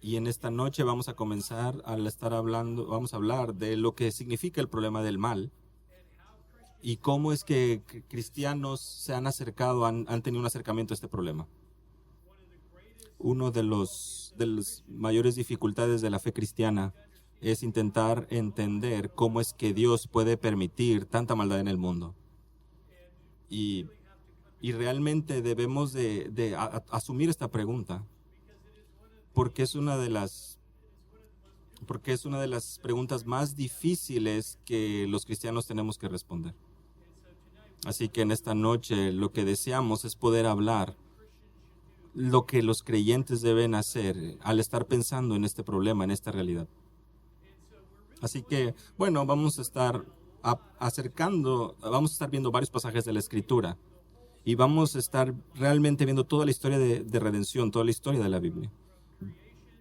Y en esta noche vamos a comenzar vamos a hablar de lo que significa el problema del mal y cómo es que cristianos se han acercado, han tenido un acercamiento a este problema. Uno de las mayores dificultades de la fe cristiana es intentar entender cómo es que Dios puede permitir tanta maldad en el mundo. Y, y realmente debemos de asumir esta pregunta, porque es una de las preguntas más difíciles que los cristianos tenemos que responder. Así que en esta noche lo que deseamos es poder hablar lo que los creyentes deben hacer al estar pensando en este problema, en esta realidad. Así que, bueno, vamos a estar viendo varios pasajes de la Escritura y vamos a estar realmente viendo toda la historia de redención, toda la historia de la Biblia,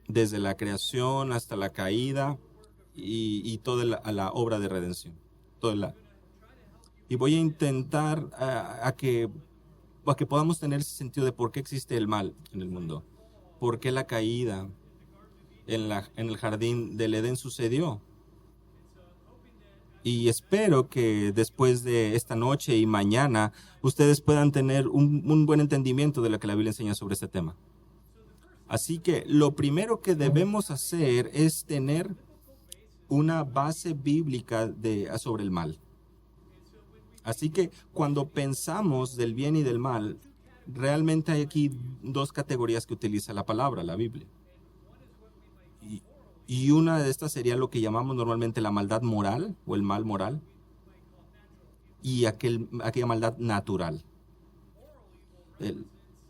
desde la creación hasta la caída y toda la obra de redención. Y voy a intentar a que podamos tener ese sentido de por qué existe el mal en el mundo, por qué la caída en el jardín del Edén sucedió. Y espero que después de esta noche y mañana ustedes puedan tener un buen entendimiento de lo que la Biblia enseña sobre este tema. Así que lo primero que debemos hacer es tener una base bíblica sobre el mal. Así que cuando pensamos del bien y del mal, realmente hay aquí dos categorías que utiliza la palabra, la Biblia. Y una de estas sería lo que llamamos normalmente la maldad moral o el mal moral y aquella maldad natural.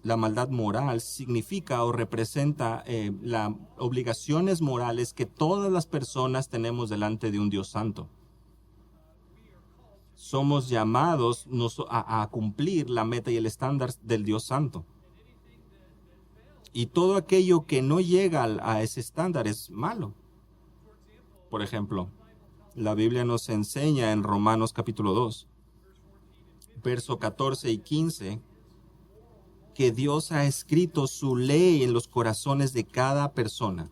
La maldad moral significa o representa las obligaciones morales que todas las personas tenemos delante de un Dios santo. Somos llamados a cumplir la meta y el estándar del Dios santo. Y todo aquello que no llega a ese estándar es malo. Por ejemplo, la Biblia nos enseña en Romanos capítulo 2, verso 14 y 15, que Dios ha escrito su ley en los corazones de cada persona.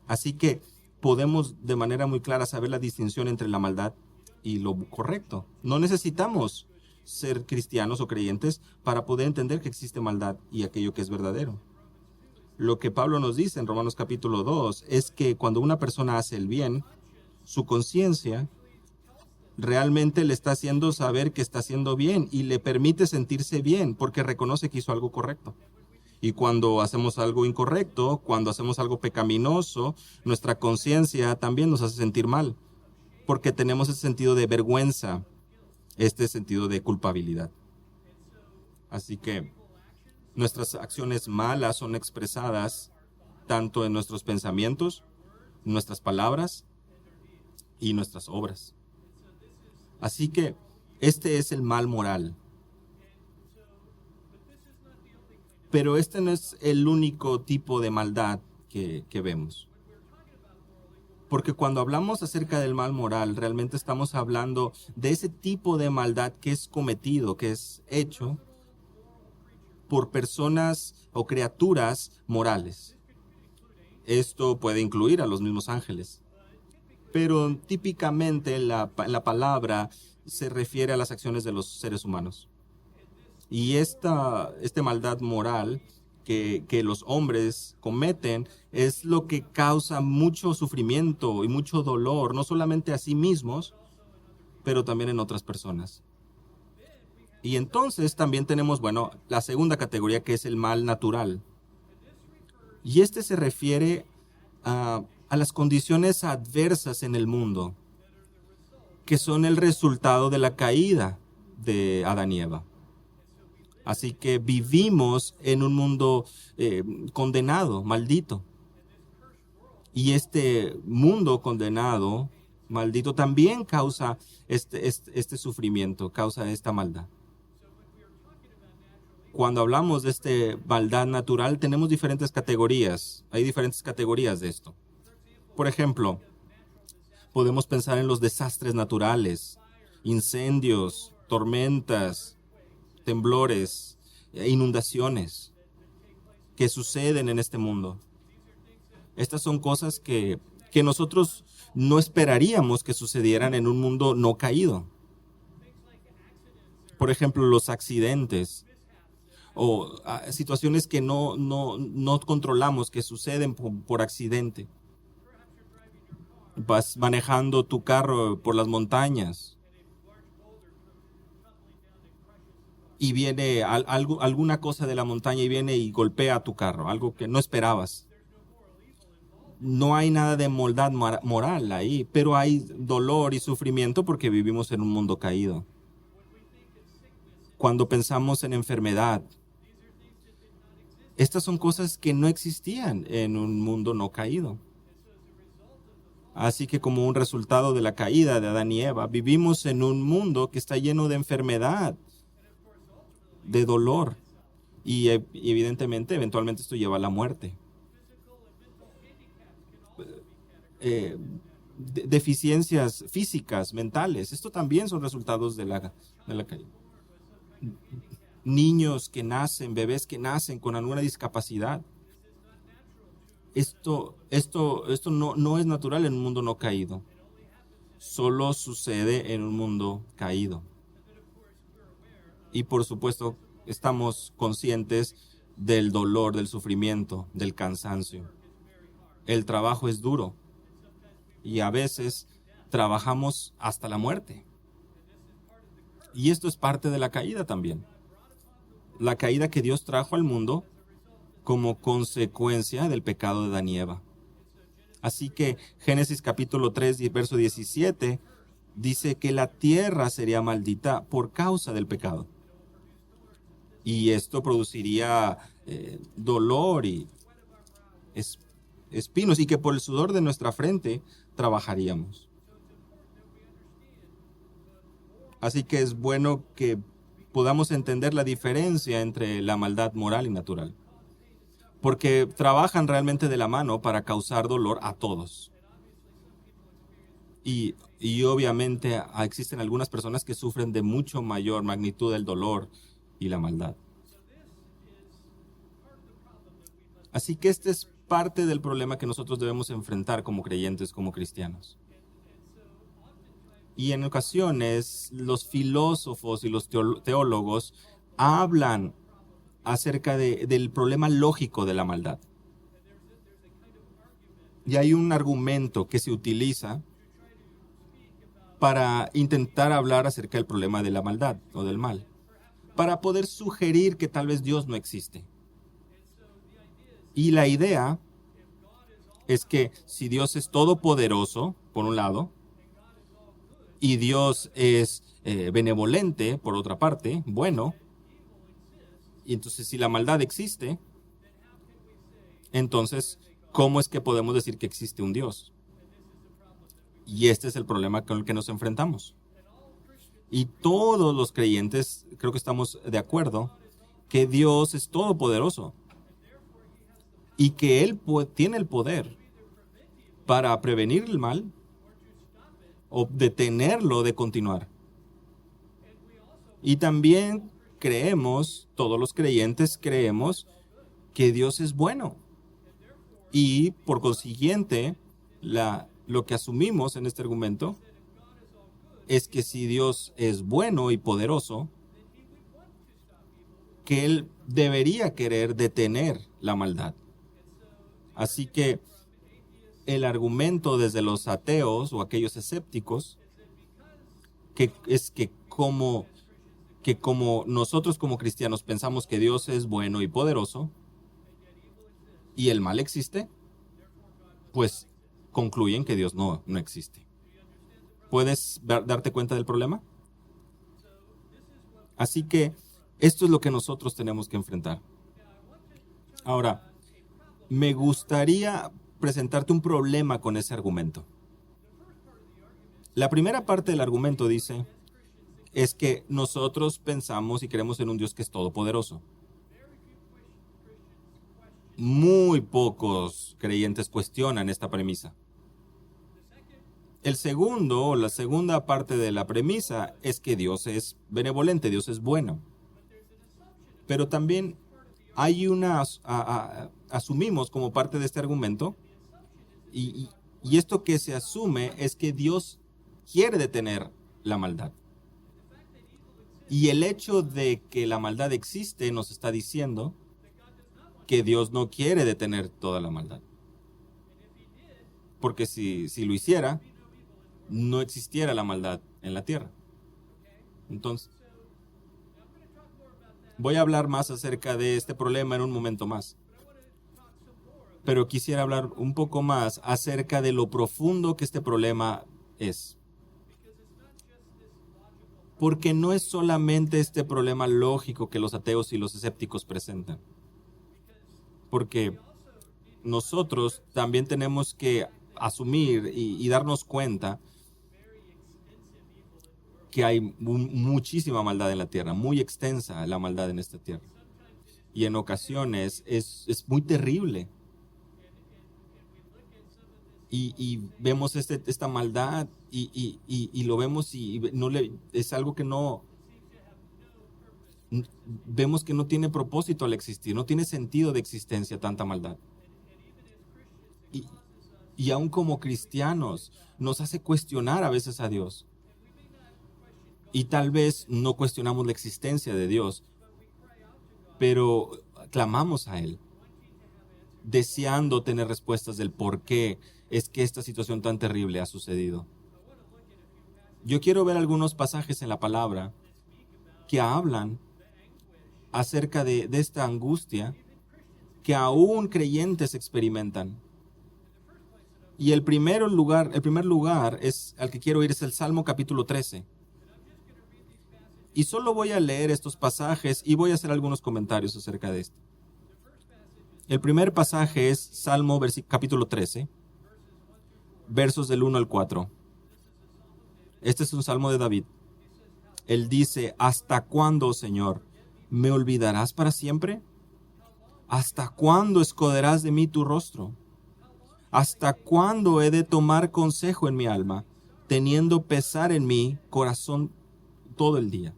Así que podemos de manera muy clara saber la distinción entre la maldad y lo correcto. No necesitamos ser cristianos o creyentes para poder entender que existe maldad y aquello que es verdadero. Lo que Pablo nos dice en Romanos capítulo 2 es que cuando una persona hace el bien, su conciencia realmente le está haciendo saber que está haciendo bien y le permite sentirse bien porque reconoce que hizo algo correcto. Y cuando hacemos algo incorrecto, cuando hacemos algo pecaminoso, nuestra conciencia también nos hace sentir mal porque tenemos ese sentido de vergüenza, este sentido de culpabilidad. Así que nuestras acciones malas son expresadas tanto en nuestros pensamientos, nuestras palabras y nuestras obras. Así que este es el mal moral. Pero este no es el único tipo de maldad que vemos. Porque cuando hablamos acerca del mal moral, realmente estamos hablando de ese tipo de maldad que es cometido, que es hecho por personas o criaturas morales. Esto puede incluir a los mismos ángeles. Pero típicamente la palabra se refiere a las acciones de los seres humanos. Y esta maldad moral que los hombres cometen es lo que causa mucho sufrimiento y mucho dolor, no solamente a sí mismos, pero también en otras personas. Y entonces también tenemos, la segunda categoría, que es el mal natural. Y este se refiere a las condiciones adversas en el mundo, que son el resultado de la caída de Adán y Eva. Así que vivimos en un mundo condenado, maldito. Y este mundo condenado, maldito, también causa este sufrimiento, causa esta maldad. Cuando hablamos de esta maldad natural, tenemos diferentes categorías. Hay diferentes categorías de esto. Por ejemplo, podemos pensar en los desastres naturales, incendios, tormentas, temblores, inundaciones, que suceden en este mundo. Estas son cosas que nosotros no esperaríamos que sucedieran en un mundo no caído. Por ejemplo, los accidentes o situaciones que no controlamos, que suceden por accidente. Vas manejando tu carro por las montañas y viene alguna cosa de la montaña y viene y golpea tu carro, algo que no esperabas. No hay nada de maldad moral ahí, pero hay dolor y sufrimiento porque vivimos en un mundo caído. Cuando pensamos en enfermedad, estas son cosas que no existían en un mundo no caído. Así que como un resultado de la caída de Adán y Eva, vivimos en un mundo que está lleno de enfermedad, de dolor, y evidentemente, eventualmente esto lleva a la muerte. Deficiencias físicas, mentales, esto también son resultados de la caída. Niños que nacen, bebés que nacen con alguna discapacidad. Esto no es natural en un mundo no caído. Solo sucede en un mundo caído. Y por supuesto, estamos conscientes del dolor, del sufrimiento, del cansancio. El trabajo es duro. Y a veces trabajamos hasta la muerte. Y esto es parte de la caída también. La caída que Dios trajo al mundo como consecuencia del pecado de Adán y Eva. Así que Génesis capítulo 3, verso 17, dice que la tierra sería maldita por causa del pecado. Y esto produciría dolor y espinos, y que por el sudor de nuestra frente trabajaríamos. Así que es bueno que podamos entender la diferencia entre la maldad moral y natural, porque trabajan realmente de la mano para causar dolor a todos. Y obviamente existen algunas personas que sufren de mucho mayor magnitud del dolor y la maldad. Así que este es parte del problema que nosotros debemos enfrentar como creyentes, como cristianos. Y en ocasiones los filósofos y los teólogos hablan acerca del problema lógico de la maldad. Y hay un argumento que se utiliza para intentar hablar acerca del problema de la maldad o del mal, para poder sugerir que tal vez Dios no existe. Y la idea es que si Dios es todopoderoso, por un lado, y Dios es benevolente, por otra parte, bueno, y entonces si la maldad existe, entonces, ¿cómo es que podemos decir que existe un Dios? Y este es el problema con el que nos enfrentamos. Y todos los creyentes, creo que estamos de acuerdo, que Dios es todopoderoso y que Él tiene el poder para prevenir el mal o detenerlo de continuar. Y también creemos, todos los creyentes creemos, que Dios es bueno. Y por consiguiente, lo que asumimos en este argumento es que si Dios es bueno y poderoso, que Él debería querer detener la maldad. Así que el argumento desde los ateos o aquellos escépticos, que como nosotros como cristianos pensamos que Dios es bueno y poderoso y el mal existe, pues concluyen que Dios no existe. ¿Puedes darte cuenta del problema? Así que esto es lo que nosotros tenemos que enfrentar. Ahora, me gustaría presentarte un problema con ese argumento. La primera parte del argumento dice, es que nosotros pensamos y creemos en un Dios que es todopoderoso. Muy pocos creyentes cuestionan esta premisa. La segunda parte de la premisa es que Dios es benevolente, Dios es bueno. Pero también hay asumimos como parte de este argumento, y esto que se asume es que Dios quiere detener la maldad. Y el hecho de que la maldad existe nos está diciendo que Dios no quiere detener toda la maldad. Porque si lo hiciera, no existiera la maldad en la tierra. Entonces, voy a hablar más acerca de este problema en un momento más. Pero quisiera hablar un poco más acerca de lo profundo que este problema es. Porque no es solamente este problema lógico que los ateos y los escépticos presentan. Porque nosotros también tenemos que asumir y darnos cuenta que hay muchísima maldad en la tierra, muy extensa la maldad en esta tierra. Y en ocasiones es muy terrible. Y vemos esta maldad y lo vemos y es algo que vemos que no tiene propósito al existir, no tiene sentido de existencia tanta maldad. Y aún como cristianos nos hace cuestionar a veces a Dios. Y tal vez no cuestionamos la existencia de Dios, pero clamamos a Él, deseando tener respuestas del por qué es que esta situación tan terrible ha sucedido. Yo quiero ver algunos pasajes en la palabra que hablan acerca de esta angustia que aún creyentes experimentan. Y el primer lugar es al que quiero ir es el Salmo capítulo 13. Y solo voy a leer estos pasajes y voy a hacer algunos comentarios acerca de esto. El primer pasaje es Salmo capítulo 13, versos del 1 al 4. Este es un salmo de David. Él dice, ¿hasta cuándo, Señor, me olvidarás para siempre? ¿Hasta cuándo esconderás de mí tu rostro? ¿Hasta cuándo he de tomar consejo en mi alma, teniendo pesar en mi corazón todo el día?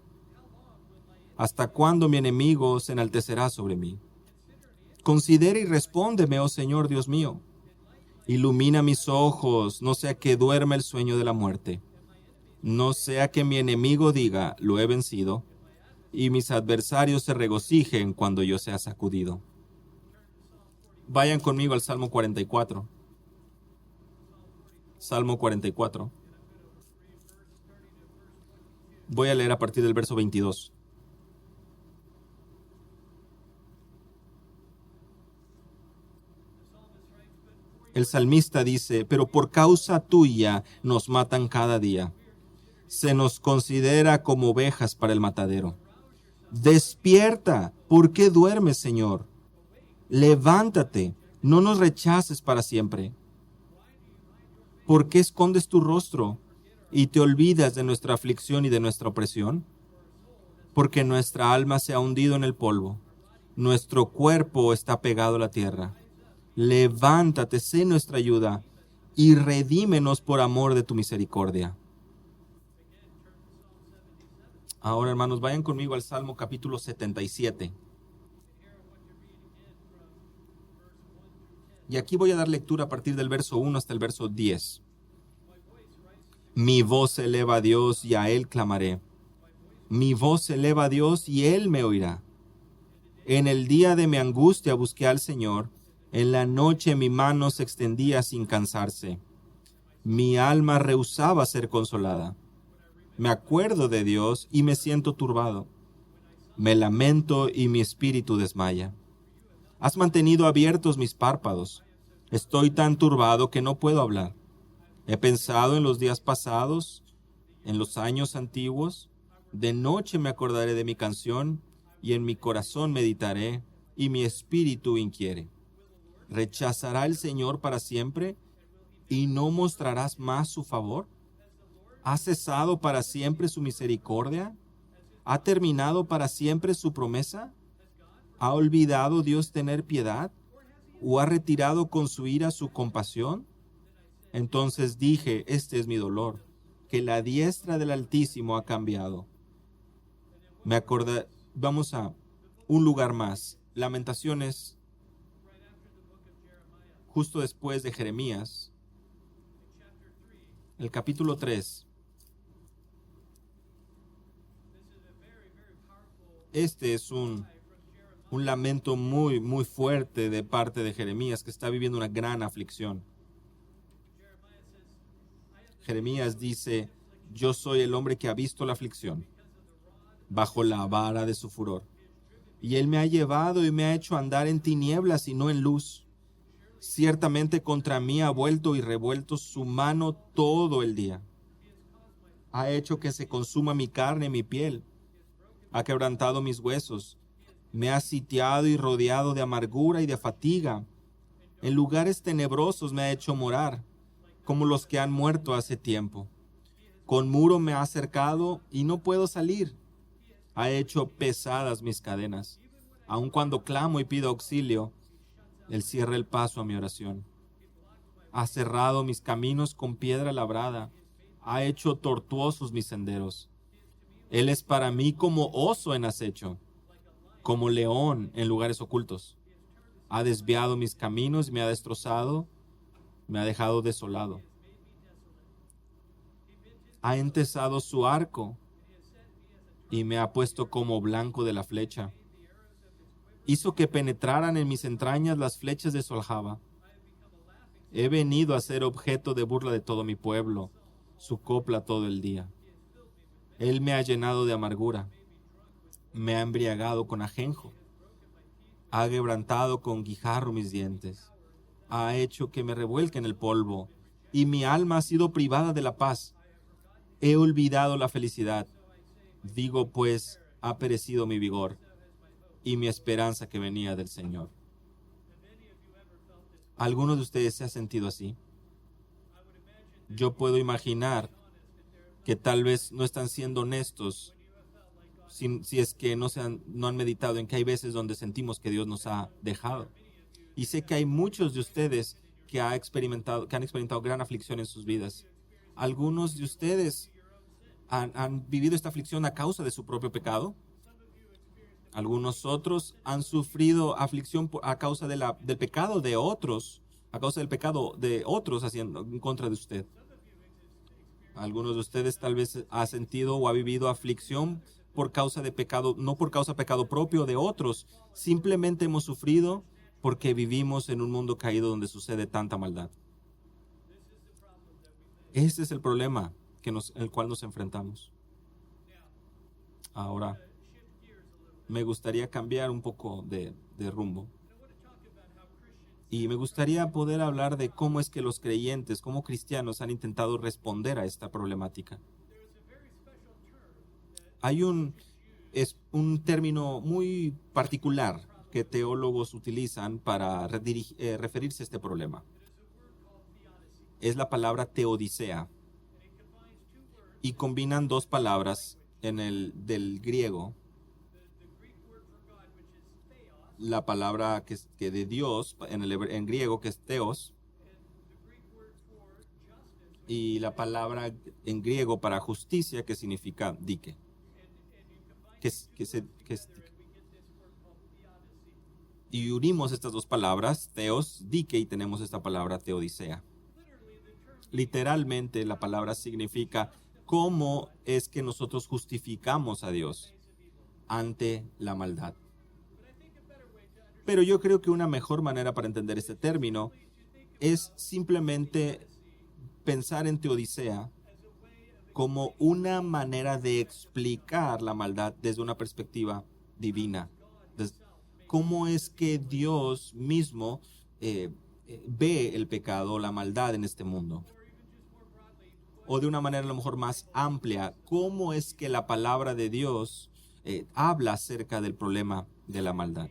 ¿Hasta cuándo mi enemigo se enaltecerá sobre mí? Considera y respóndeme, oh Señor Dios mío. Ilumina mis ojos, no sea que duerma el sueño de la muerte. No sea que mi enemigo diga, lo he vencido, y mis adversarios se regocijen cuando yo sea sacudido. Vayan conmigo al Salmo 44. Salmo 44. Voy a leer a partir del verso 22. El salmista dice, pero por causa tuya nos matan cada día. Se nos considera como ovejas para el matadero. Despierta, ¿por qué duermes, Señor? Levántate, no nos rechaces para siempre. ¿Por qué escondes tu rostro y te olvidas de nuestra aflicción y de nuestra opresión? Porque nuestra alma se ha hundido en el polvo, nuestro cuerpo está pegado a la tierra. Levántate, sé nuestra ayuda, y redímenos por amor de tu misericordia. Ahora, hermanos, vayan conmigo al Salmo capítulo 77. Y aquí voy a dar lectura a partir del verso 1 hasta el verso 10. Mi voz se eleva a Dios y a Él clamaré. Mi voz se eleva a Dios y Él me oirá. En el día de mi angustia busqué al Señor. En la noche mi mano se extendía sin cansarse. Mi alma rehusaba ser consolada. Me acuerdo de Dios y me siento turbado. Me lamento y mi espíritu desmaya. Has mantenido abiertos mis párpados. Estoy tan turbado que no puedo hablar. He pensado en los días pasados, en los años antiguos. De noche me acordaré de mi canción y en mi corazón meditaré y mi espíritu inquiere. ¿Rechazará el Señor para siempre y no mostrarás más su favor? ¿Ha cesado para siempre su misericordia? ¿Ha terminado para siempre su promesa? ¿Ha olvidado Dios tener piedad? ¿O ha retirado con su ira su compasión? Entonces dije, este es mi dolor, que la diestra del Altísimo ha cambiado. Me acordé, vamos a un lugar más. Lamentaciones, justo después de Jeremías, el capítulo 3. Este es un lamento muy, muy fuerte de parte de Jeremías, que está viviendo una gran aflicción. Jeremías dice: yo soy el hombre que ha visto la aflicción bajo la vara de su furor. Y él me ha llevado y me ha hecho andar en tinieblas y no en luz. Ciertamente contra mí ha vuelto y revuelto su mano todo el día. Ha hecho que se consuma mi carne y mi piel. Ha quebrantado mis huesos. Me ha sitiado y rodeado de amargura y de fatiga. En lugares tenebrosos me ha hecho morar, como los que han muerto hace tiempo. Con muro me ha cercado y no puedo salir. Ha hecho pesadas mis cadenas. Aun cuando clamo y pido auxilio, él cierra el paso a mi oración. Ha cerrado mis caminos con piedra labrada. Ha hecho tortuosos mis senderos. Él es para mí como oso en acecho, como león en lugares ocultos. Ha desviado mis caminos y me ha destrozado, me ha dejado desolado. Ha entesado su arco y me ha puesto como blanco de la flecha. Hizo que penetraran en mis entrañas las flechas de su aljaba. He venido a ser objeto de burla de todo mi pueblo, su copla todo el día. Él me ha llenado de amargura, me ha embriagado con ajenjo, ha quebrantado con guijarro mis dientes, ha hecho que me revuelque en el polvo, y mi alma ha sido privada de la paz. He olvidado la felicidad. Digo pues, ha perecido mi vigor y mi esperanza que venía del Señor. ¿Alguno de ustedes se ha sentido así? Yo puedo imaginar que tal vez no están siendo honestos si es que no han meditado en que hay veces donde sentimos que Dios nos ha dejado. Y sé que hay muchos de ustedes que han experimentado gran aflicción en sus vidas. Algunos de ustedes han vivido esta aflicción a causa de su propio pecado. Algunos otros han sufrido aflicción a causa del pecado de otros, a causa del pecado de otros haciendo en contra de usted. Algunos de ustedes tal vez ha sentido o ha vivido aflicción por causa de pecado, no por causa de pecado propio de otros. Simplemente hemos sufrido porque vivimos en un mundo caído donde sucede tanta maldad. Ese es el problema el cual nos enfrentamos. Ahora, me gustaría cambiar un poco de rumbo. Y me gustaría poder hablar de cómo es que los creyentes, como cristianos, han intentado responder a esta problemática. Hay un término muy particular que teólogos utilizan para referirse a este problema. Es la palabra teodicea. Y combinan dos palabras del griego. La palabra que de Dios en griego, que es theos, y la palabra en griego para justicia, que significa dike. Y unimos estas dos palabras, theos, dike, y tenemos esta palabra teodicea. Literalmente la palabra significa cómo es que nosotros justificamos a Dios ante la maldad. Pero yo creo que una mejor manera para entender este término es simplemente pensar en teodicea como una manera de explicar la maldad desde una perspectiva divina. ¿Cómo es que Dios mismo ve el pecado, la maldad en este mundo? O de una manera a lo mejor más amplia, ¿cómo es que la palabra de Dios habla acerca del problema de la maldad?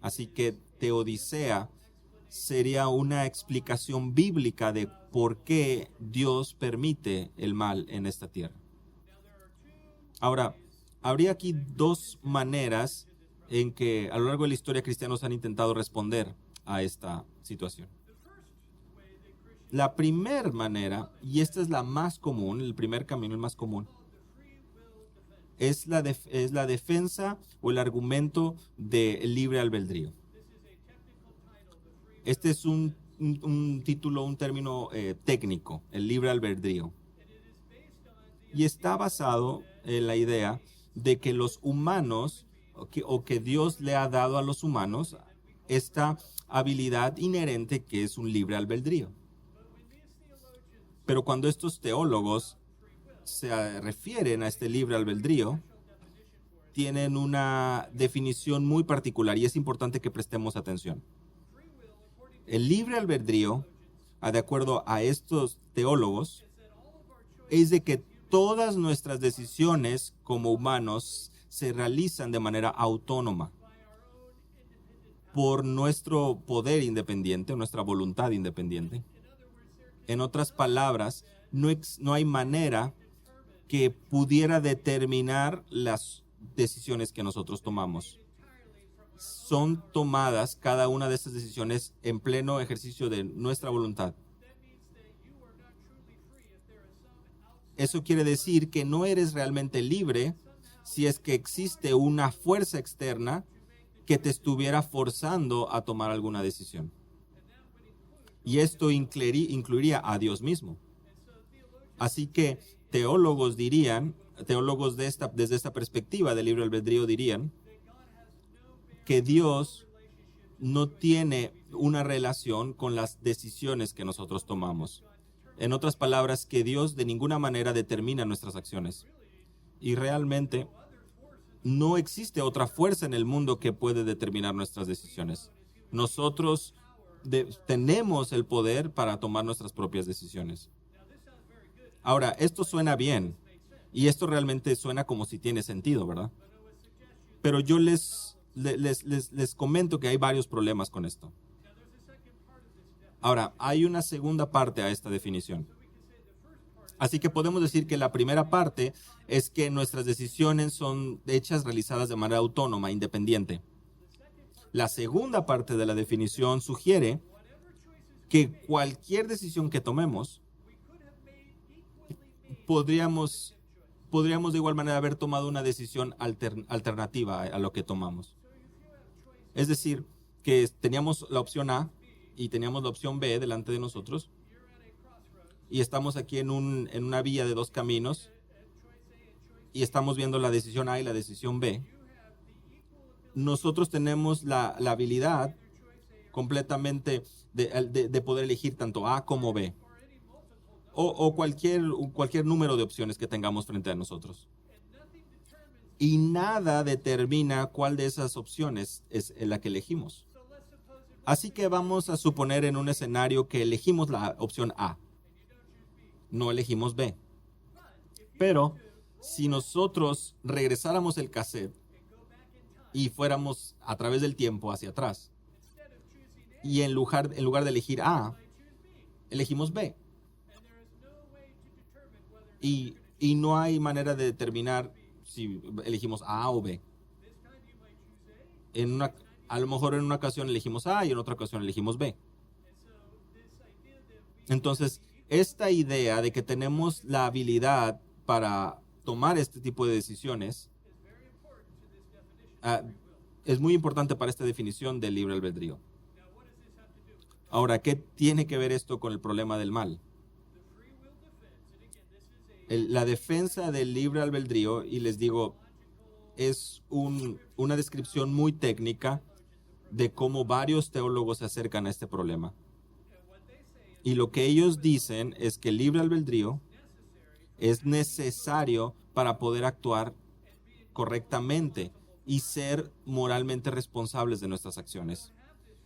Así que teodicea sería una explicación bíblica de por qué Dios permite el mal en esta tierra. Ahora, habría aquí dos maneras en que a lo largo de la historia cristianos han intentado responder a esta situación. La primera manera, y esta es la más común, el primer camino, el más común, es la defensa o el argumento del libre albedrío. Este es un título, un término técnico, el libre albedrío. Y está basado en la idea de que los humanos, o que Dios le ha dado a los humanos, esta habilidad inherente que es un libre albedrío. Pero cuando estos teólogos se refieren a este libre albedrío, tienen una definición muy particular y es importante que prestemos atención. El libre albedrío, de acuerdo a estos teólogos, es de que todas nuestras decisiones como humanos se realizan de manera autónoma por nuestro poder independiente, nuestra voluntad independiente. En otras palabras, no hay manera que pudiera determinar las decisiones que nosotros tomamos. Son tomadas cada una de estas decisiones en pleno ejercicio de nuestra voluntad. Eso quiere decir que no eres realmente libre si es que existe una fuerza externa que te estuviera forzando a tomar alguna decisión. Y esto incluiría a Dios mismo. Así que teólogos desde esta perspectiva del libre albedrío dirían que Dios no tiene una relación con las decisiones que nosotros tomamos. En otras palabras, que Dios de ninguna manera determina nuestras acciones. Y realmente no existe otra fuerza en el mundo que puede determinar nuestras decisiones. Nosotros tenemos el poder para tomar nuestras propias decisiones. Ahora, esto suena bien y esto realmente suena como si tiene sentido, ¿verdad? Pero yo les comento que hay varios problemas con esto. Ahora, hay una segunda parte a esta definición. Así que podemos decir que la primera parte es que nuestras decisiones son hechas, realizadas de manera autónoma, independiente. La segunda parte de la definición sugiere que cualquier decisión que tomemos, podríamos de igual manera haber tomado una decisión alternativa a lo que tomamos. Es decir, que teníamos la opción A y teníamos la opción B delante de nosotros y estamos aquí en una vía de dos caminos y estamos viendo la decisión A y la decisión B. Nosotros tenemos la habilidad completamente de poder elegir tanto A como B o cualquier número de opciones que tengamos frente a nosotros. Y nada determina cuál de esas opciones es la que elegimos. Así que vamos a suponer en un escenario que elegimos la opción A. No elegimos B. Pero si nosotros regresáramos el cassette y fuéramos a través del tiempo hacia atrás, y en lugar de elegir A, elegimos B. Y no hay manera de determinar si elegimos A o B. A lo mejor en una ocasión elegimos A y en otra ocasión elegimos B. Entonces, esta idea de que tenemos la habilidad para tomar este tipo de decisiones es muy importante para esta definición del libre albedrío. Ahora, ¿qué tiene que ver esto con el problema del mal? La defensa del libre albedrío, y les digo, es una descripción muy técnica de cómo varios teólogos se acercan a este problema. Y lo que ellos dicen es que el libre albedrío es necesario para poder actuar correctamente y ser moralmente responsables de nuestras acciones.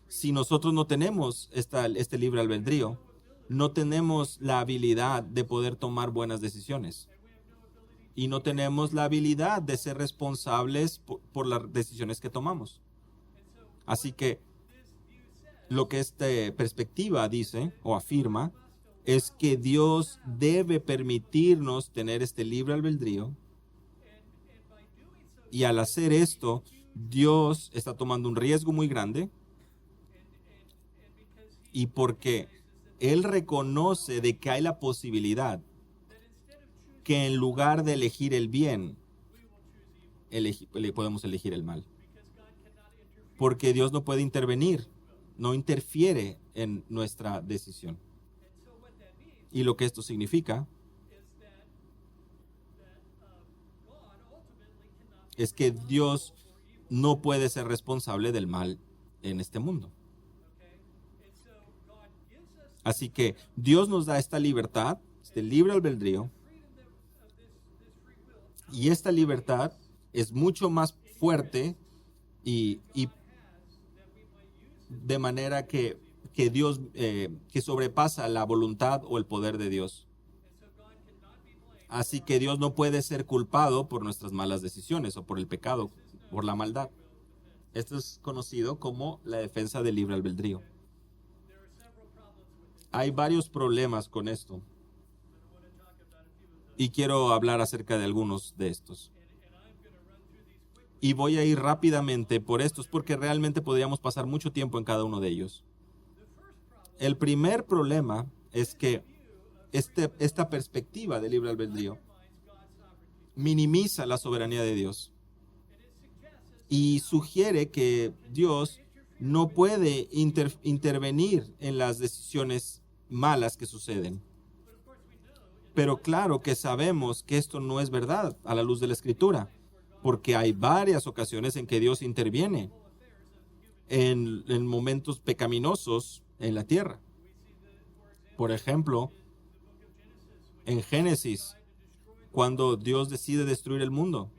Si nosotros no tenemos este libre albedrío, no tenemos la habilidad de poder tomar buenas decisiones. Y no tenemos la habilidad de ser responsables por las decisiones que tomamos. Así que lo que esta perspectiva dice o afirma es que Dios debe permitirnos tener este libre albedrío. Y al hacer esto, Dios está tomando un riesgo muy grande. Y porque Él reconoce de que hay la posibilidad que en lugar de elegir el bien, podemos elegir el mal. Porque Dios no puede intervenir, no interfiere en nuestra decisión. Y lo que esto significa es que Dios no puede ser responsable del mal en este mundo. Así que Dios nos da esta libertad, este libre albedrío, y esta libertad es mucho más fuerte y de manera que Dios, que sobrepasa la voluntad o el poder de Dios. Así que Dios no puede ser culpado por nuestras malas decisiones o por el pecado, por la maldad. Esto es conocido como la defensa del libre albedrío. Hay varios problemas con esto y quiero hablar acerca de algunos de estos. Y voy a ir rápidamente por estos porque realmente podríamos pasar mucho tiempo en cada uno de ellos. El primer problema es que esta perspectiva de libre albedrío minimiza la soberanía de Dios y sugiere que Dios no puede intervenir en las decisiones malas que suceden. Pero claro que sabemos que esto no es verdad a la luz de la Escritura, porque hay varias ocasiones en que Dios interviene en momentos pecaminosos en la tierra. Por ejemplo, en Génesis, cuando Dios decide destruir el mundo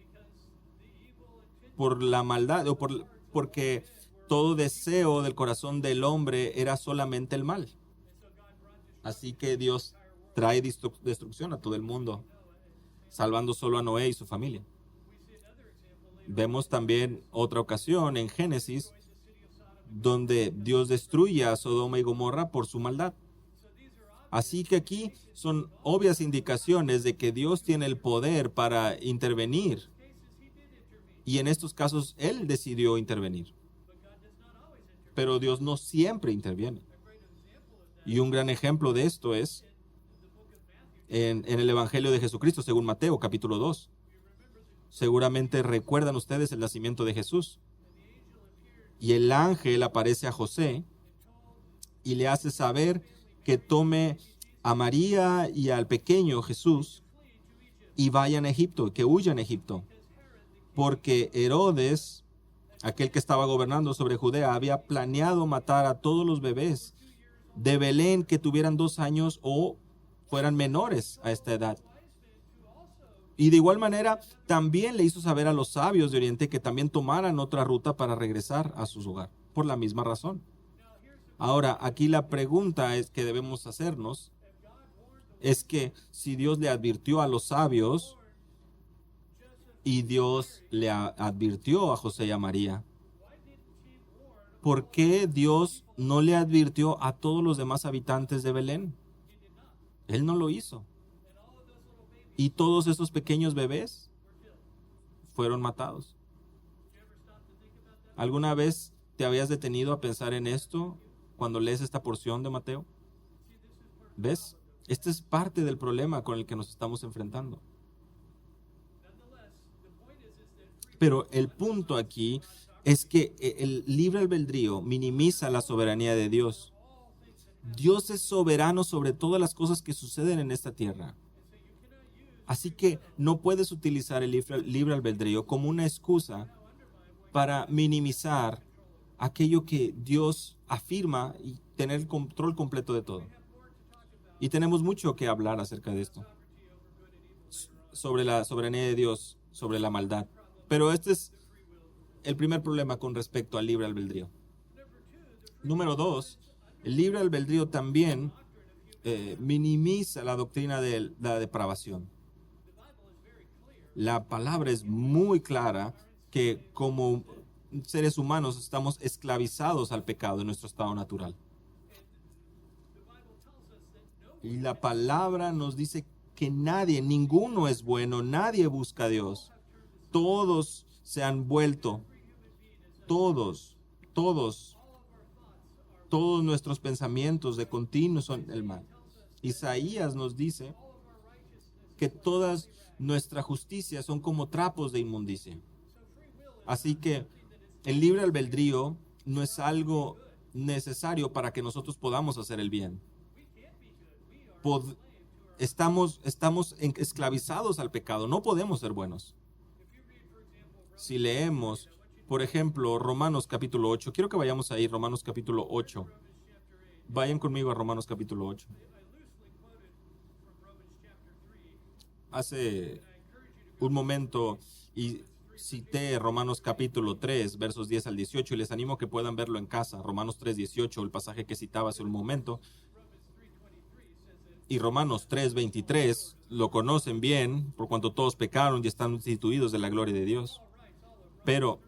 por la maldad o porque todo deseo del corazón del hombre era solamente el mal. Así que Dios trae destrucción a todo el mundo, salvando solo a Noé y su familia. Vemos también otra ocasión en Génesis donde Dios destruye a Sodoma y Gomorra por su maldad. Así que aquí son obvias indicaciones de que Dios tiene el poder para intervenir. Y en estos casos Él decidió intervenir. Pero Dios no siempre interviene. Y un gran ejemplo de esto es en el Evangelio de Jesucristo, según Mateo, capítulo 2. Seguramente recuerdan ustedes el nacimiento de Jesús. Y el ángel aparece a José y le hace saber que tome a María y al pequeño Jesús y vayan a Egipto, que huyan a Egipto. Porque Herodes, aquel que estaba gobernando sobre Judea, había planeado matar a todos los bebés de Belén que tuvieran 2 años o fueran menores a esta edad. Y de igual manera, también le hizo saber a los sabios de Oriente que también tomaran otra ruta para regresar a su hogar, por la misma razón. Ahora, aquí la pregunta que debemos hacernos es que si Dios le advirtió a los sabios y Dios le advirtió a José y a María, ¿por qué Dios no le advirtió a todos los demás habitantes de Belén? Él no lo hizo. Y todos esos pequeños bebés fueron matados. ¿Alguna vez te habías detenido a pensar en esto cuando lees esta porción de Mateo? ¿Ves? Este es parte del problema con el que nos estamos enfrentando. Pero el punto aquí es que el libre albedrío minimiza la soberanía de Dios. Dios es soberano sobre todas las cosas que suceden en esta tierra. Así que no puedes utilizar el libre albedrío como una excusa para minimizar aquello que Dios afirma y tener el control completo de todo. Y tenemos mucho que hablar acerca de esto, sobre la soberanía de Dios, sobre la maldad. Pero este es el primer problema con respecto al libre albedrío. Número 2, el libre albedrío también minimiza la doctrina de la depravación. La palabra es muy clara que como seres humanos estamos esclavizados al pecado en nuestro estado natural. Y la palabra nos dice que nadie, ninguno es bueno, nadie busca a Dios. Todos se han vuelto, todos nuestros pensamientos de continuo son el mal. Isaías nos dice que todas nuestra justicia son como trapos de inmundicia. Así que el libre albedrío no es algo necesario para que nosotros podamos hacer el bien. Pod- estamos esclavizados al pecado, no podemos ser buenos. Si leemos, por ejemplo, Romanos capítulo 8, quiero que vayamos ahí, Romanos capítulo 8. Vayan conmigo a Romanos capítulo 8. Hace un momento y cité Romanos capítulo 3, versos 10 al 18, y les animo a que puedan verlo en casa. Romanos 3, 18, el pasaje que citaba hace un momento. Y Romanos 3, 23, lo conocen bien, por cuanto todos pecaron y están destituidos de la gloria de Dios. Pero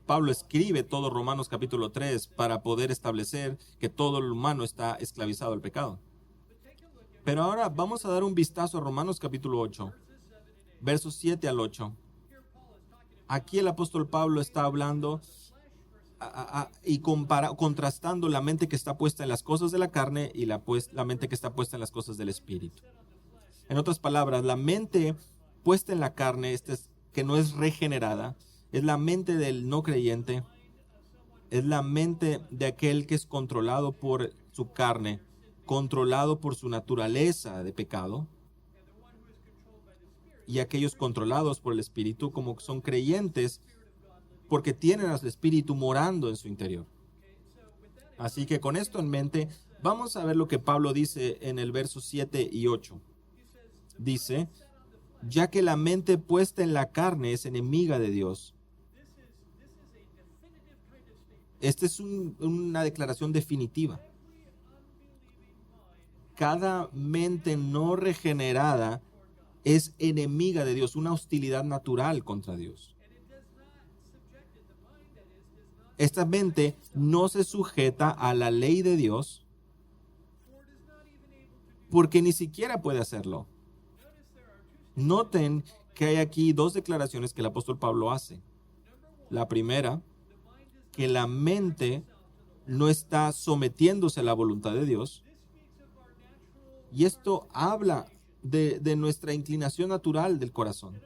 Pablo escribe todo Romanos capítulo 3 para poder establecer que todo el humano está esclavizado al pecado. Pero ahora vamos a dar un vistazo a Romanos capítulo 8, versos 7 al 8. Aquí el apóstol Pablo está hablando y contrastando la mente que está puesta en las cosas de la carne y la mente que está puesta en las cosas del espíritu. En otras palabras, la mente puesta en la carne, que no es regenerada, es la mente del no creyente, es la mente de aquel que es controlado por su carne, controlado por su naturaleza de pecado, y aquellos controlados por el Espíritu, como son creyentes, porque tienen al Espíritu morando en su interior. Así que con esto en mente, vamos a ver lo que Pablo dice en el verso 7 y 8. Dice, ya que la mente puesta en la carne es enemiga de Dios. Esta es una declaración definitiva. Cada mente no regenerada es enemiga de Dios, una hostilidad natural contra Dios. Esta mente no se sujeta a la ley de Dios porque ni siquiera puede hacerlo. Noten que hay aquí dos declaraciones que el apóstol Pablo hace. La primera, que la mente no está sometiéndose a la voluntad de Dios. Y esto habla de nuestra inclinación natural del corazón.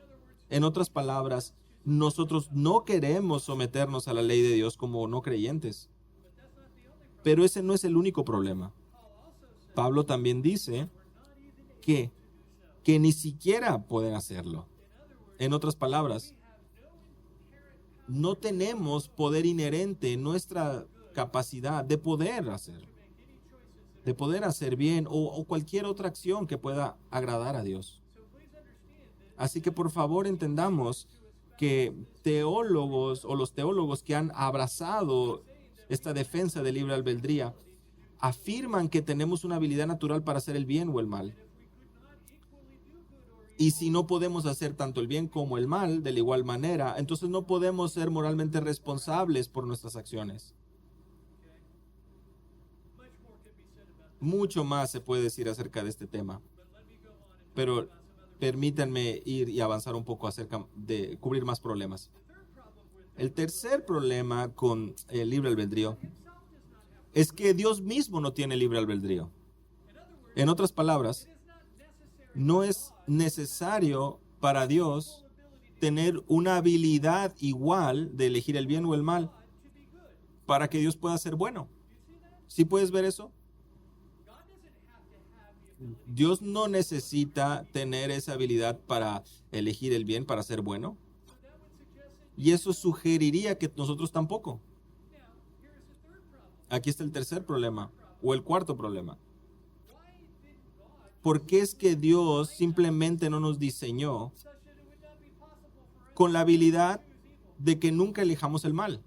En otras palabras, nosotros no queremos someternos a la ley de Dios como no creyentes. Pero ese no es el único problema. Pablo también dice que ni siquiera pueden hacerlo. En otras palabras, no tenemos poder inherente en nuestra capacidad de poder hacer bien o cualquier otra acción que pueda agradar a Dios. Así que por favor entendamos que teólogos o los teólogos que han abrazado esta defensa del libre albedrío afirman que tenemos una habilidad natural para hacer el bien o el mal. Y si no podemos hacer tanto el bien como el mal de la igual manera, entonces no podemos ser moralmente responsables por nuestras acciones. Mucho más se puede decir acerca de este tema, pero permítanme ir y avanzar un poco acerca de cubrir más problemas. El tercer problema con el libre albedrío es que Dios mismo no tiene libre albedrío. En otras palabras, no es necesario para Dios tener una habilidad igual de elegir el bien o el mal para que Dios pueda ser bueno. ¿Sí puedes ver eso? Dios no necesita tener esa habilidad para elegir el bien, para ser bueno. Y eso sugeriría que nosotros tampoco. Aquí está el tercer problema, o el cuarto problema. ¿Por qué es que Dios simplemente no nos diseñó con la habilidad de que nunca elijamos el mal?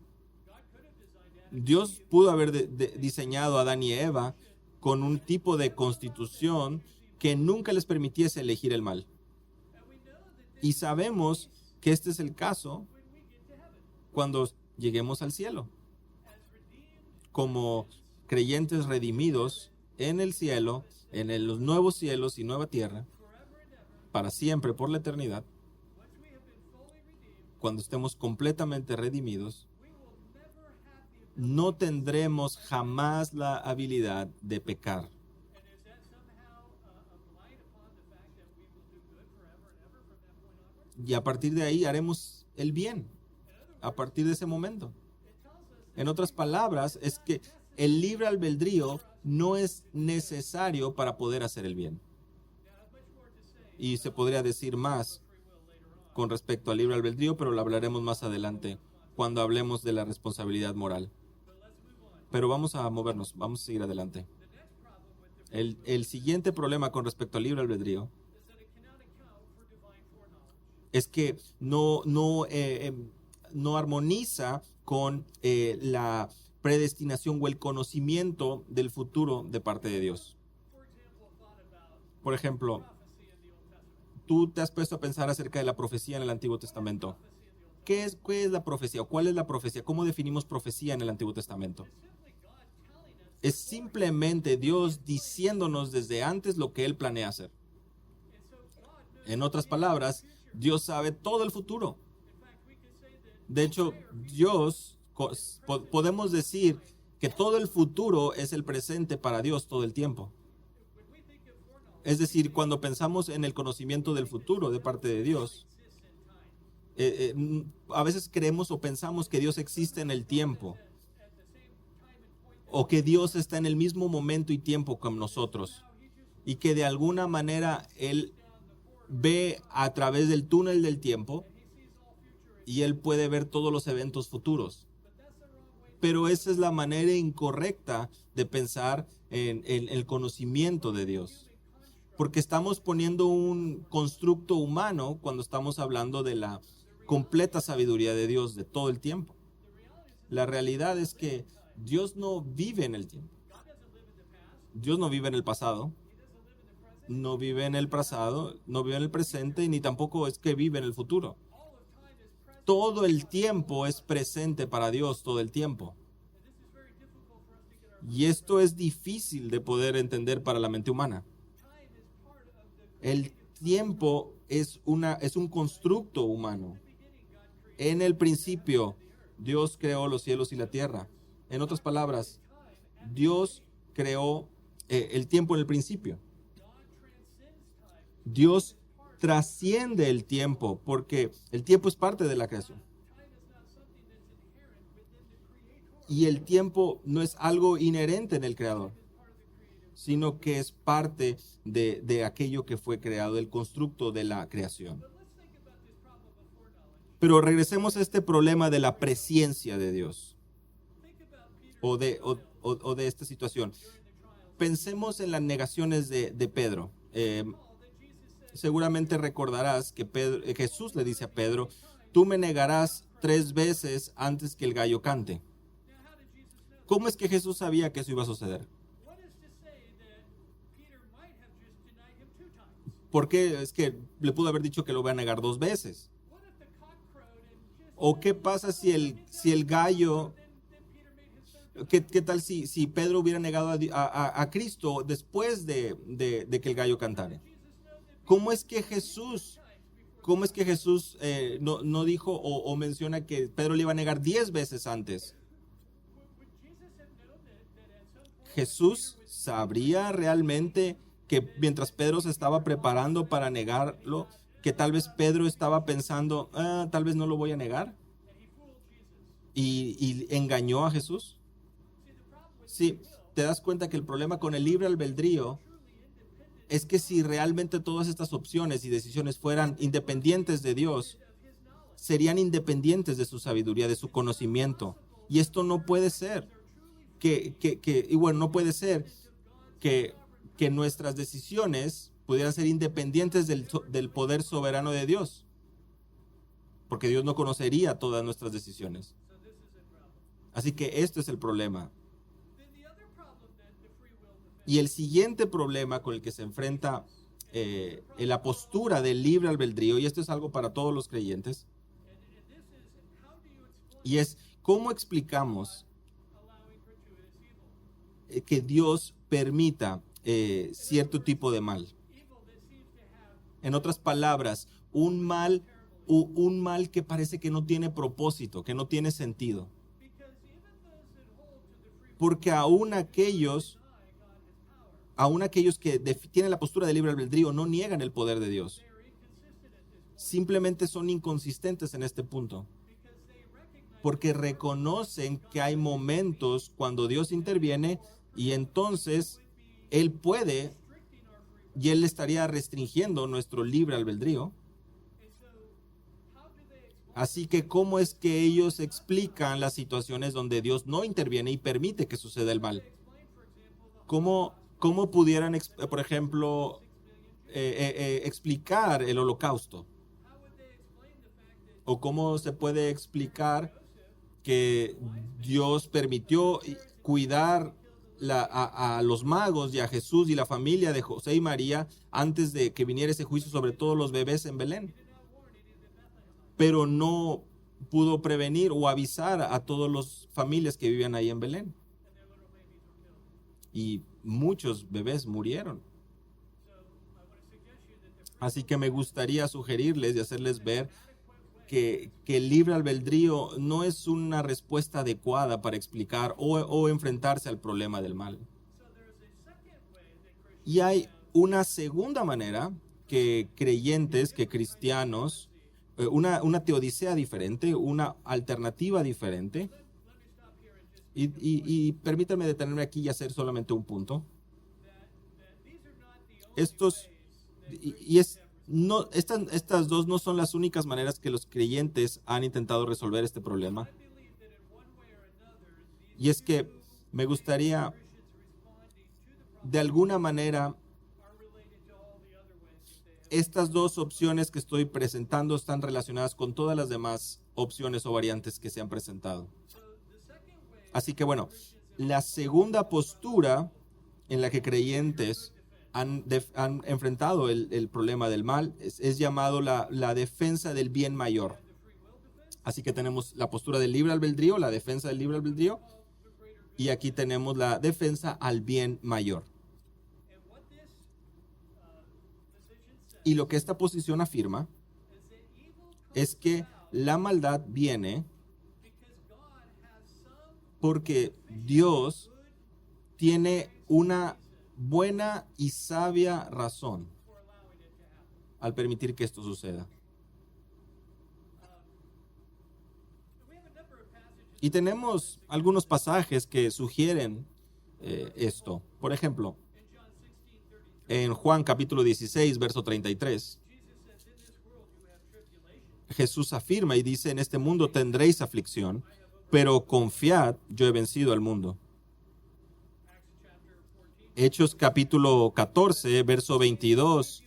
Dios pudo haber diseñado a Adán y Eva con un tipo de constitución que nunca les permitiese elegir el mal. Y sabemos que este es el caso cuando lleguemos al cielo. Como creyentes redimidos en el cielo, en los nuevos cielos y nueva tierra, para siempre, por la eternidad, cuando estemos completamente redimidos, no tendremos jamás la habilidad de pecar. Y a partir de ahí haremos el bien a partir de ese momento. En otras palabras, es que el libre albedrío no es necesario para poder hacer el bien. Y se podría decir más con respecto al libre albedrío, pero lo hablaremos más adelante cuando hablemos de la responsabilidad moral. Pero vamos a movernos, vamos a seguir adelante. El siguiente problema con respecto al libre albedrío es que no armoniza con la predestinación o el conocimiento del futuro de parte de Dios. Por ejemplo, tú te has puesto a pensar acerca de la profecía en el Antiguo Testamento. ¿Qué es la profecía? ¿O cuál es la profecía? ¿Cómo definimos profecía en el Antiguo Testamento? Es simplemente Dios diciéndonos desde antes lo que Él planea hacer. En otras palabras, Dios sabe todo el futuro. De hecho, podemos decir que todo el futuro es el presente para Dios todo el tiempo. Es decir, cuando pensamos en el conocimiento del futuro de parte de Dios, a veces creemos o pensamos que Dios existe en el tiempo, o que Dios está en el mismo momento y tiempo con nosotros, y que de alguna manera Él ve a través del túnel del tiempo y Él puede ver todos los eventos futuros. Pero esa es la manera incorrecta de pensar en el conocimiento de Dios. Porque estamos poniendo un constructo humano cuando estamos hablando de la completa sabiduría de Dios de todo el tiempo. La realidad es que Dios no vive en el tiempo. Dios no vive en el pasado. No vive en el pasado, no vive en el presente, ni tampoco es que vive en el futuro. Todo el tiempo es presente para Dios, todo el tiempo. Y esto es difícil de poder entender para la mente humana. El tiempo es un constructo humano. En el principio, Dios creó los cielos y la tierra. En otras palabras, Dios creó el tiempo en el principio. Dios trasciende el tiempo porque el tiempo es parte de la creación. Y el tiempo no es algo inherente en el creador, sino que es parte de aquello que fue creado, el constructo de la creación. Pero regresemos a este problema de la presciencia de Dios o de esta situación. Pensemos en las negaciones de Pedro. Seguramente recordarás que Jesús le dice a Pedro, tú me negarás 3 veces antes que el gallo cante. ¿Cómo es que Jesús sabía que eso iba a suceder? Porque es que le pudo haber dicho que lo va a negar 2 veces. ¿O qué pasa si el gallo... ¿Qué tal si Pedro hubiera negado a Cristo después de que el gallo cantara? ¿Cómo es que Jesús no dijo o menciona que Pedro le iba a negar 10 veces antes? Jesús sabría realmente que mientras Pedro se estaba preparando para negarlo, que tal vez Pedro estaba pensando, tal vez no lo voy a negar, y engañó a Jesús. Sí, te das cuenta que el problema con el libre albedrío es que si realmente todas estas opciones y decisiones fueran independientes de Dios, serían independientes de su sabiduría, de su conocimiento. Y esto no puede ser. No puede ser que nuestras decisiones pudieran ser independientes del poder soberano de Dios. Porque Dios no conocería todas nuestras decisiones. Así que esto es el problema. Y el siguiente problema con el que se enfrenta la postura del libre albedrío, y esto es algo para todos los creyentes, y es cómo explicamos que Dios permita cierto tipo de mal. En otras palabras, un mal que parece que no tiene propósito, que no tiene sentido. Porque aún aquellos que tienen la postura de libre albedrío no niegan el poder de Dios. Simplemente son inconsistentes en este punto. porque reconocen que hay momentos cuando Dios interviene y entonces Él puede y Él estaría restringiendo nuestro libre albedrío. Así que, ¿cómo es que ellos explican las situaciones donde Dios no interviene y permite que suceda el mal? ¿Cómo pudieran, por ejemplo, explicar el holocausto? ¿O cómo se puede explicar que Dios permitió cuidar a los magos y a Jesús y la familia de José y María antes de que viniera ese juicio sobre todos los bebés en Belén? Pero no pudo prevenir o avisar a todas las familias que vivían ahí en Belén. Y muchos bebés murieron. Así que me gustaría sugerirles y hacerles ver que el libre albedrío no es una respuesta adecuada para explicar o enfrentarse al problema del mal. Y hay una segunda manera que creyentes, que cristianos, una teodicea diferente, una alternativa diferente. Y permítanme detenerme aquí y hacer solamente un punto. Estas dos no son las únicas maneras que los creyentes han intentado resolver este problema. Y es que me gustaría, de alguna manera, estas dos opciones que estoy presentando están relacionadas con todas las demás opciones o variantes que se han presentado. Así que bueno, la segunda postura en la que creyentes han enfrentado el problema del mal es llamado la defensa del bien mayor. Así que tenemos la postura del libre albedrío, la defensa del libre albedrío, y aquí tenemos la defensa al bien mayor. Y lo que esta posición afirma es que la maldad viene porque Dios tiene una buena y sabia razón al permitir que esto suceda. Y tenemos algunos pasajes que sugieren esto. Por ejemplo, en Juan capítulo 16, verso 33, Jesús afirma y dice: en este mundo tendréis aflicción, pero confiad, yo he vencido al mundo. Hechos capítulo 14, verso 22,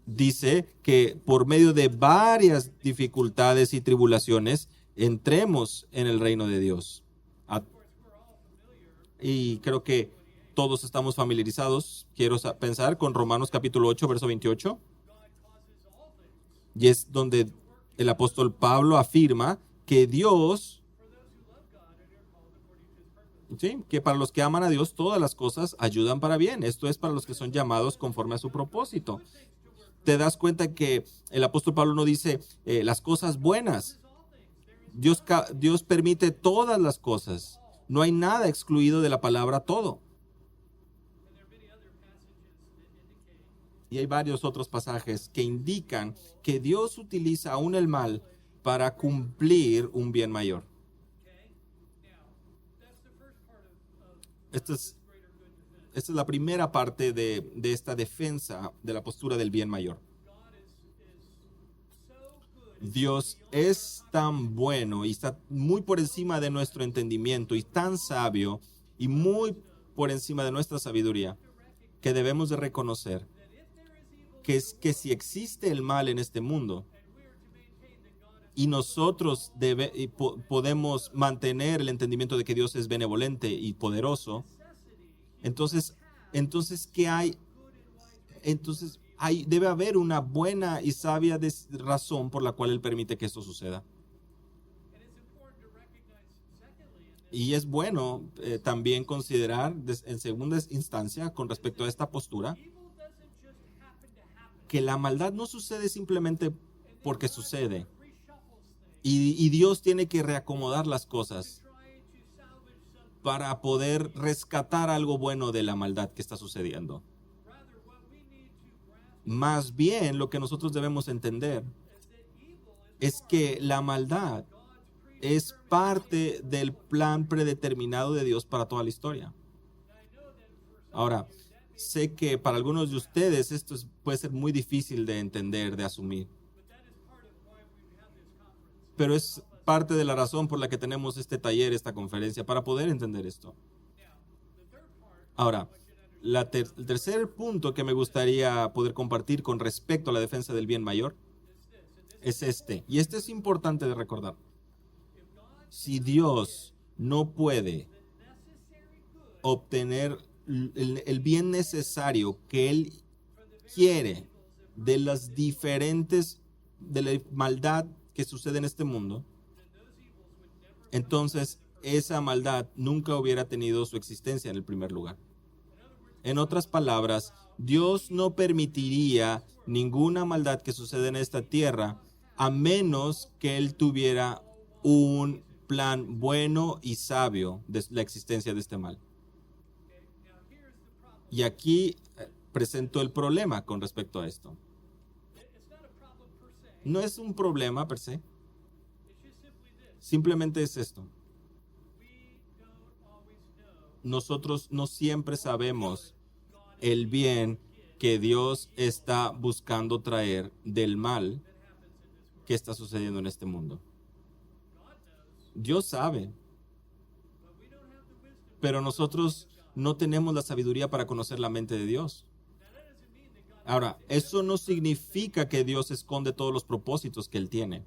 dice que por medio de varias dificultades y tribulaciones entremos en el reino de Dios. Y creo que todos estamos familiarizados, quiero pensar, con Romanos capítulo 8, verso 28. Y es donde el apóstol Pablo afirma que Dios, ¿sí?, que para los que aman a Dios todas las cosas ayudan para bien. Esto es para los que son llamados conforme a su propósito. Te das cuenta que el apóstol Pablo no dice las cosas buenas. Dios permite todas las cosas. No hay nada excluido de la palabra todo. Y hay varios otros pasajes que indican que Dios utiliza aún el mal para cumplir un bien mayor. Esta es la primera parte de esta defensa de la postura del bien mayor. Dios es tan bueno y está muy por encima de nuestro entendimiento y tan sabio y muy por encima de nuestra sabiduría que debemos de reconocer que si existe el mal en este mundo y nosotros podemos mantener el entendimiento de que Dios es benevolente y poderoso, entonces ¿qué hay? Entonces debe haber una buena y sabia razón por la cual Él permite que esto suceda. Y es bueno también considerar en segunda instancia, con respecto a esta postura, que la maldad no sucede simplemente porque sucede. Y Dios tiene que reacomodar las cosas para poder rescatar algo bueno de la maldad que está sucediendo. Más bien, lo que nosotros debemos entender es que la maldad es parte del plan predeterminado de Dios para toda la historia. Ahora, sé que para algunos de ustedes esto puede ser muy difícil de entender, de asumir, pero es parte de la razón por la que tenemos este taller, esta conferencia, para poder entender esto. Ahora, el tercer punto que me gustaría poder compartir con respecto a la defensa del bien mayor es este, y este es importante de recordar. Si Dios no puede obtener el bien necesario que Él quiere de la maldad que sucede en este mundo, entonces esa maldad nunca hubiera tenido su existencia en el primer lugar. En otras palabras, Dios no permitiría ninguna maldad que suceda en esta tierra a menos que Él tuviera un plan bueno y sabio de la existencia de este mal. Y aquí presento el problema con respecto a esto. No es un problema per se. Simplemente es esto. Nosotros no siempre sabemos el bien que Dios está buscando traer del mal que está sucediendo en este mundo. Dios sabe, pero nosotros no tenemos la sabiduría para conocer la mente de Dios. Ahora, eso no significa que Dios esconde todos los propósitos que Él tiene.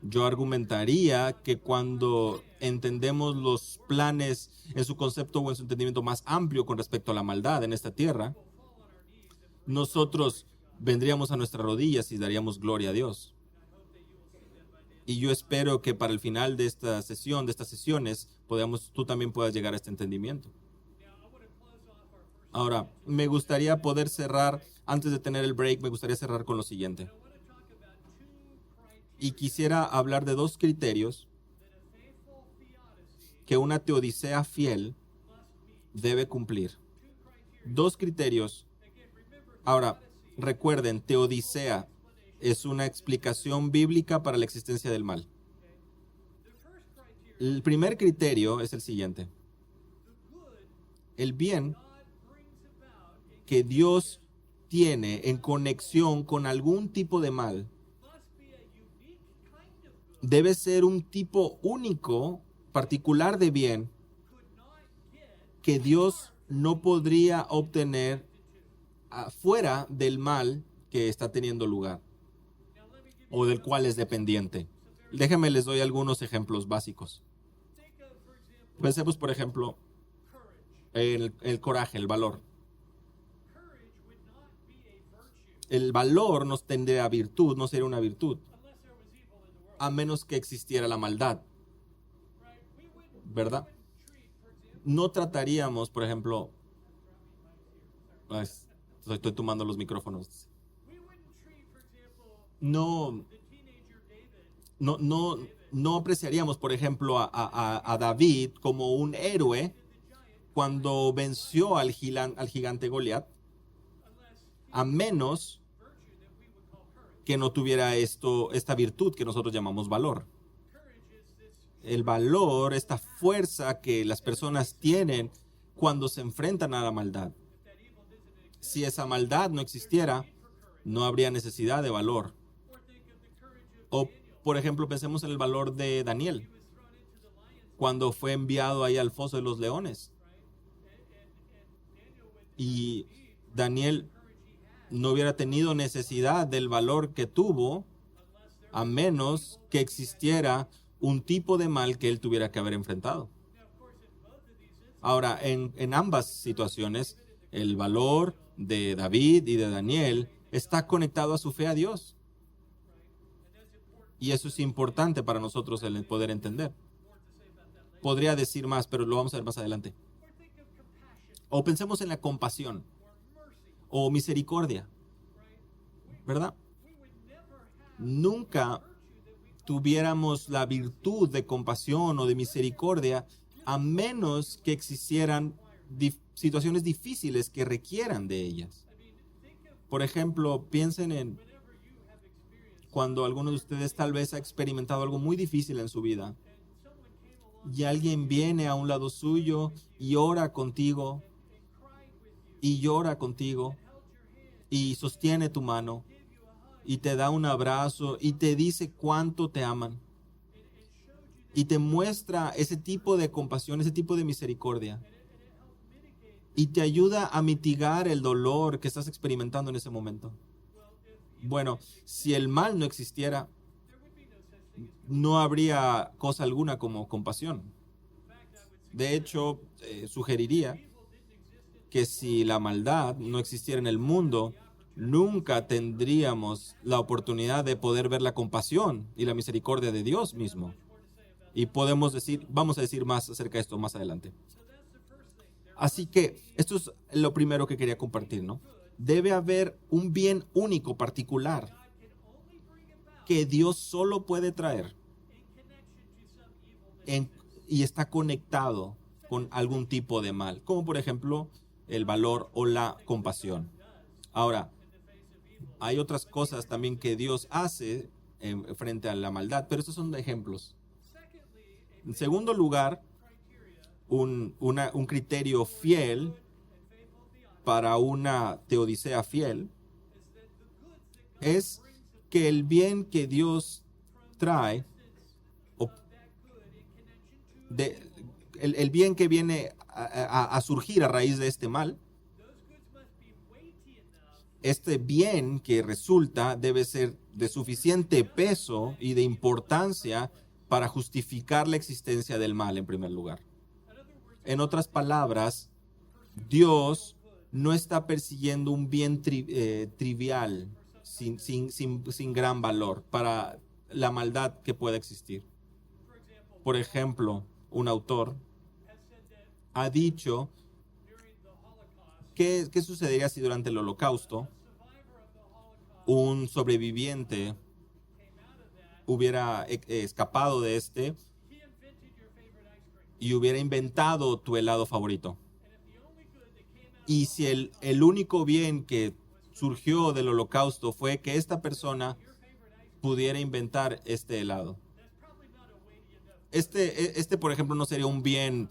Yo argumentaría que cuando entendemos los planes en su concepto o en su entendimiento más amplio con respecto a la maldad en esta tierra, nosotros vendríamos a nuestras rodillas y daríamos gloria a Dios. Y yo espero que para el final de esta sesión, de estas sesiones, tú también puedas llegar a este entendimiento. Ahora, me gustaría poder cerrar, antes de tener el break, me gustaría cerrar con lo siguiente. Y quisiera hablar de dos criterios que una teodicea fiel debe cumplir. Dos criterios. Ahora, recuerden, teodicea es una explicación bíblica para la existencia del mal. El primer criterio es el siguiente. El bien que Dios tiene en conexión con algún tipo de mal debe ser un tipo único, particular de bien que Dios no podría obtener fuera del mal que está teniendo lugar o del cual es dependiente. Déjenme les doy algunos ejemplos básicos. Pensemos, por ejemplo, el coraje, el valor. El valor no tendría virtud, no sería una virtud, a menos que existiera la maldad, ¿verdad? No trataríamos, por ejemplo, estoy tomando los micrófonos. No apreciaríamos, por ejemplo, a David como un héroe cuando venció al gigante Goliat, a menos que no tuviera esta virtud que nosotros llamamos valor. El valor, esta fuerza que las personas tienen cuando se enfrentan a la maldad. Si esa maldad no existiera, no habría necesidad de valor. O, por ejemplo, pensemos en el valor de Daniel, cuando fue enviado ahí al foso de los leones. Y Daniel no hubiera tenido necesidad del valor que tuvo, a menos que existiera un tipo de mal que él tuviera que haber enfrentado. Ahora, en ambas situaciones, el valor de David y de Daniel está conectado a su fe a Dios. Y eso es importante para nosotros el poder entender. Podría decir más, pero lo vamos a ver más adelante. O pensemos en la compasión o misericordia, ¿verdad? Nunca tuviéramos la virtud de compasión o de misericordia a menos que existieran situaciones difíciles que requieran de ellas. Por ejemplo, piensen en cuando alguno de ustedes tal vez ha experimentado algo muy difícil en su vida y alguien viene a un lado suyo y ora contigo y llora contigo y sostiene tu mano y te da un abrazo y te dice cuánto te aman y te muestra ese tipo de compasión, ese tipo de misericordia y te ayuda a mitigar el dolor que estás experimentando en ese momento. Bueno, si el mal no existiera, no habría cosa alguna como compasión. De hecho, sugeriría que si la maldad no existiera en el mundo, nunca tendríamos la oportunidad de poder ver la compasión y la misericordia de Dios mismo. Y vamos a decir más acerca de esto más adelante. Así que esto es lo primero que quería compartir, ¿no? Debe haber un bien único, particular, que Dios solo puede traer y está conectado con algún tipo de mal, como por ejemplo el valor o la compasión. Ahora, hay otras cosas también que Dios hace frente a la maldad, pero estos son ejemplos. En segundo lugar, un criterio fiel para una teodicea fiel es que el bien que Dios trae, el bien que viene a surgir a raíz de este mal, este bien que resulta debe ser de suficiente peso y de importancia para justificar la existencia del mal en primer lugar. En otras palabras, Dios no está persiguiendo un bien trivial, sin gran valor para la maldad que pueda existir. Por ejemplo, un autor ha dicho ¿qué sucedería si durante el Holocausto un sobreviviente hubiera escapado de este y hubiera inventado tu helado favorito? Y si el único bien que surgió del Holocausto fue que esta persona pudiera inventar este helado. Por ejemplo, no sería un bien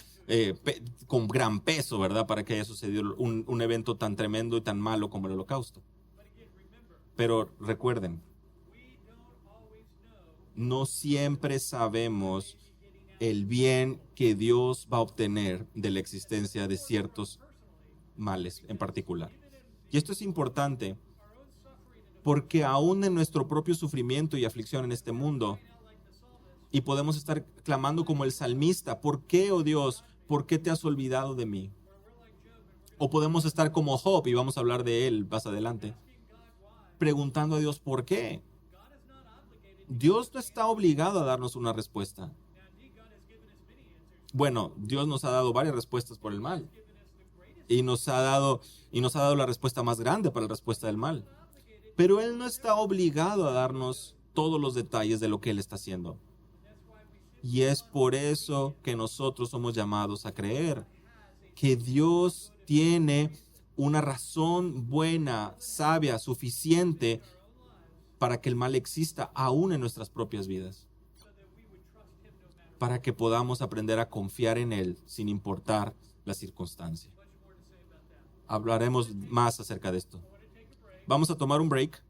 con gran peso, ¿verdad? Para que haya sucedido un evento tan tremendo y tan malo como el Holocausto. Pero recuerden, no siempre sabemos el bien que Dios va a obtener de la existencia de ciertos males en particular. Y esto es importante porque aún en nuestro propio sufrimiento y aflicción en este mundo, y podemos estar clamando como el salmista, ¿por qué, oh Dios, por qué te has olvidado de mí? O podemos estar como Job, y vamos a hablar de él más adelante, preguntando a Dios, ¿por qué? Dios no está obligado a darnos una respuesta. Bueno, Dios nos ha dado varias respuestas por el mal. Y nos ha dado la respuesta más grande para la respuesta del mal. Pero Él no está obligado a darnos todos los detalles de lo que Él está haciendo. Y es por eso que nosotros somos llamados a creer que Dios tiene una razón buena, sabia, suficiente para que el mal exista aún en nuestras propias vidas. Para que podamos aprender a confiar en Él sin importar la circunstancia. Hablaremos más acerca de esto. Vamos a tomar un break.